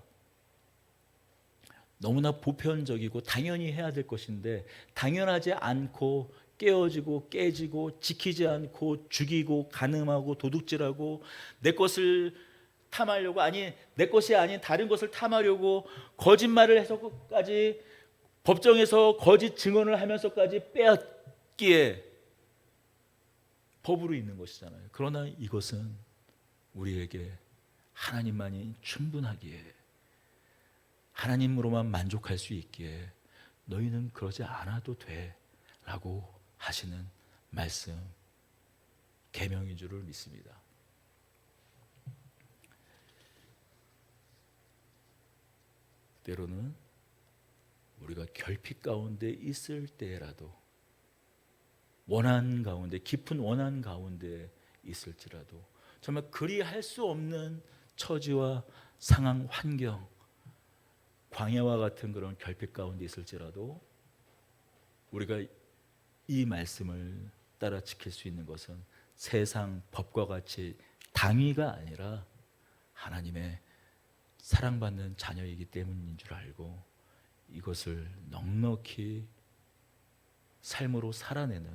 너무나 보편적이고 당연히 해야 될 것인데 당연하지 않고 깨어지고 깨지고 지키지 않고 죽이고 간음하고 도둑질하고 내 것을 탐하려고, 아니 내 것이 아닌 다른 것을 탐하려고 거짓말을 해서까지 법정에서 거짓 증언을 하면서까지 빼앗기에 법으로 있는 것이잖아요. 그러나 이것은 우리에게 하나님만이 충분하기에, 하나님으로만 만족할 수 있기에 너희는 그러지 않아도 돼 라고 하시는 말씀, 계명인 줄을 믿습니다. 때로는 우리가 결핍 가운데 있을 때라도, 원한 가운데, 깊은 원한 가운데 있을지라도, 정말 그리할 수 없는 처지와 상황, 환경, 광야와 같은 그런 결핍 가운데 있을지라도 우리가 이 말씀을 따라 지킬 수 있는 것은 세상 법과 같이 당위가 아니라 하나님의 사랑받는 자녀이기 때문인 줄 알고 이것을 넉넉히 삶으로 살아내는,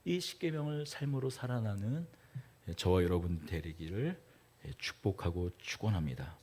이 십계명을 삶으로 살아나는 저와 여러분 되리기를 축복하고 축원합니다.